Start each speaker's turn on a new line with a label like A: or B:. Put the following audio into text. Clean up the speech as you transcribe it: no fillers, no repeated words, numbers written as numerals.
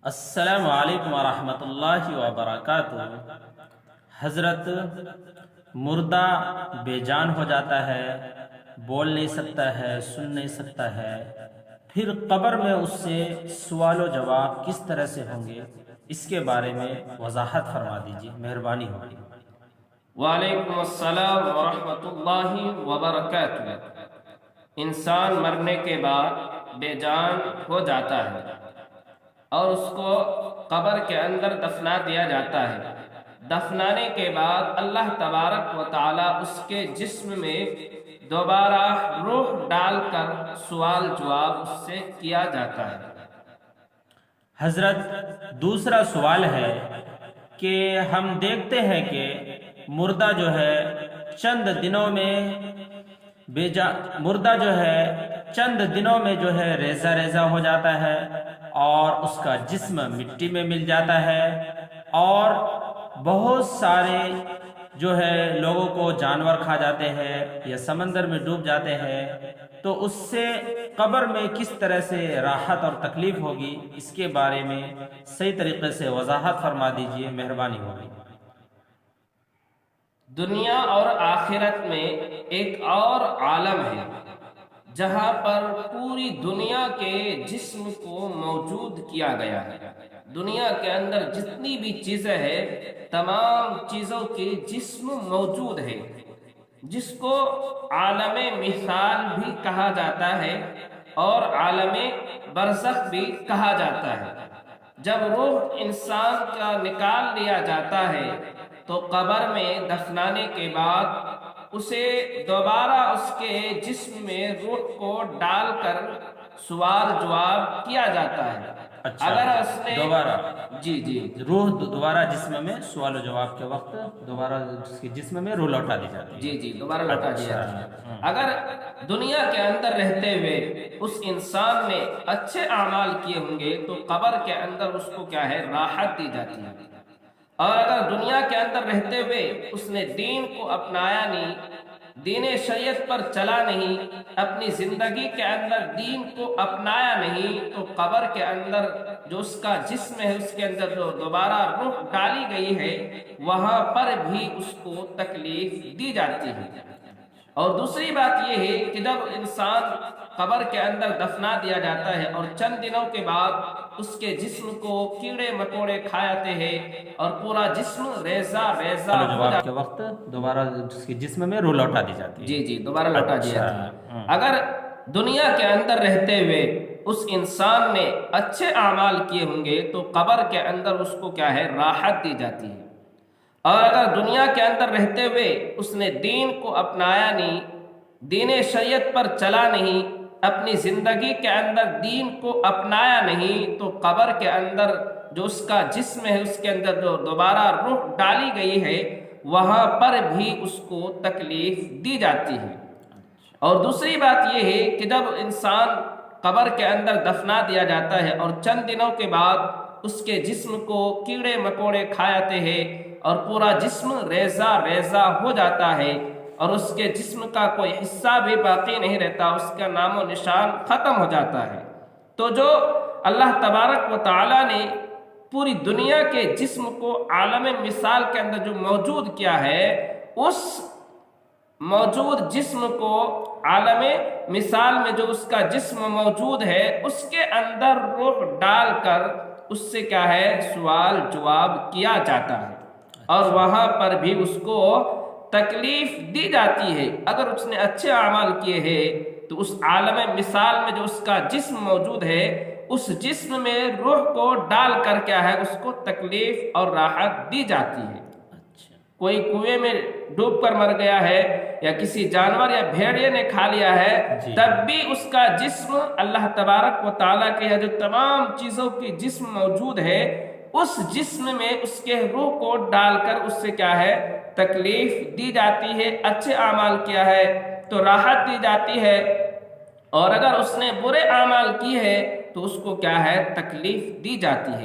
A: السلام علیکم ورحمۃ اللہ وبرکاتہ۔ حضرت مردہ بے جان ہو جاتا ہے، بول نہیں سکتا ہے، سن نہیں سکتا ہے، پھر قبر میں اس سے سوال و جواب کس طرح سے ہوں گے، اس کے بارے میں وضاحت فرما دیجیے، مہربانی ہوگی۔
B: وعلیکم السلام ورحمۃ اللہ وبرکاتہ۔ انسان مرنے کے بعد بے جان ہو جاتا ہے اور اس کو قبر کے اندر دفنا دیا جاتا ہے۔ دفنانے کے بعد اللہ تبارک و تعالی اس کے جسم میں دوبارہ روح ڈال کر سوال جواب اس سے کیا جاتا ہے۔
A: حضرت دوسرا سوال ہے کہ ہم دیکھتے ہیں کہ مردہ جو ہے چند دنوں میں مردہ جو ہے چند دنوں میں جو ہے ریزہ ریزہ ہو جاتا ہے اور اس کا جسم مٹی میں مل جاتا ہے، اور بہت سارے جو ہے لوگوں کو جانور کھا جاتے ہیں یا سمندر میں ڈوب جاتے ہیں، تو اس سے قبر میں کس طرح سے راحت اور تکلیف ہوگی، اس کے بارے میں صحیح طریقے سے وضاحت فرما دیجیے، مہربانی ہوگی۔
B: دنیا اور آخرت میں ایک اور عالم ہے جہاں پر پوری دنیا کے جسم کو موجود کیا گیا ہے۔ دنیا کے اندر جتنی بھی چیزیں ہیں، تمام چیزوں کے جسم موجود ہے، جس کو عالم مثال بھی کہا جاتا ہے اور عالم برزخ بھی کہا جاتا ہے۔ جب روح انسان کا نکال لیا جاتا ہے تو قبر میں دفنانے کے بعد اسے دوبارہ اس کے جسم میں روح کو ڈال کر سوال جواب کیا جاتا ہے۔
A: اچھا،
B: اگر اس نے
A: دوبارہ
B: جی
A: روح دوبارہ جسم میں سوال و جواب کے وقت دوبارہ اس کے جسم میں روح لوٹا دی جاتی ہے۔
B: جی دوبارہ لوٹا دیا
A: اچھا،
B: جاتا ہے۔ اگر دنیا کے اندر رہتے ہوئے اس انسان نے اچھے اعمال کیے ہوں گے تو قبر کے اندر اس کو کیا ہے، راحت دی جاتی ہے۔ اور اگر دنیا کے اندر رہتے ہوئے اس نے دین کو اپنایا نہیں، دین شریعت پر چلا نہیں، اپنی زندگی کے اندر دین کو اپنایا نہیں، تو قبر کے اندر جو اس کا جسم ہے، اس کے اندر جو دوبارہ روح ڈالی گئی ہے، وہاں پر بھی اس کو تکلیف دی جاتی ہے۔ اور دوسری بات یہ ہے کہ جب انسان قبر کے اندر دفنا دیا جاتا ہے اور چند دنوں کے بعد اس کے جسم کو کیڑے مکوڑے کھا جاتے ہیں اور پورا جسم ریزہ ریزہ ہو جاتا ہے
A: کے وقت دوبارہ اس کے جسم میں روح لوٹا دی جاتی ہے۔
B: جی دوبارہ لوٹا دیا جاتا
A: اچھا،
B: ہے۔ اگر دنیا کے اندر رہتے ہوئے اس انسان نے اچھے اعمال کیے ہوں گے تو قبر کے اندر اس کو کیا ہے، راحت دی جاتی ہے۔ اور اگر دنیا کے اندر رہتے ہوئے اس نے دین کو اپنایا نہیں، دین شریعت پر چلا نہیں، اپنی زندگی کے اندر دین کو اپنایا نہیں، تو قبر کے اندر جو اس کا جسم ہے، اس کے اندر جو دوبارہ روح ڈالی گئی ہے، وہاں پر بھی اس کو تکلیف دی جاتی ہے۔ اور دوسری بات یہ ہے کہ جب انسان قبر کے اندر دفنا دیا جاتا ہے اور چند دنوں کے بعد اس کے جسم کو کیڑے مکوڑے کھا جاتے ہیں اور پورا جسم ریزہ ریزہ ہو جاتا ہے اور اس کے جسم کا کوئی حصہ بھی باقی نہیں رہتا، اس کا نام و نشان ختم ہو جاتا ہے، تو جو اللہ تبارک و تعالی نے پوری دنیا کے جسم کو عالم مثال کے اندر جو موجود کیا ہے، اس موجود جسم کو عالم مثال میں جو اس کا جسم موجود ہے، اس کے اندر روح ڈال کر اس سے کیا ہے، سوال جواب کیا جاتا ہے اور وہاں پر بھی اس کو تکلیف دی جاتی ہے۔ اگر اس نے اچھے اعمال کیے ہیں تو اس عالم مثال میں جو اس کا جسم موجود ہے، اس جسم میں روح کو ڈال کر کیا ہے، اس کو تکلیف اور راحت دی جاتی ہے۔ کوئی کنویں میں ڈوب کر مر گیا ہے یا کسی جانور یا بھیڑیے نے کھا لیا ہے، تب بھی اس کا جسم اللہ تبارک و تعالیٰ کے یہاں جو تمام چیزوں کی جسم موجود ہے، اس جسم میں اس کے روح کو ڈال کر اس سے کیا ہے، تکلیف دی جاتی ہے۔ اچھے اعمال کیا ہے تو راحت دی جاتی ہے، اور اگر اس نے برے اعمال کی ہے تو اس کو کیا ہے، تکلیف دی جاتی ہے۔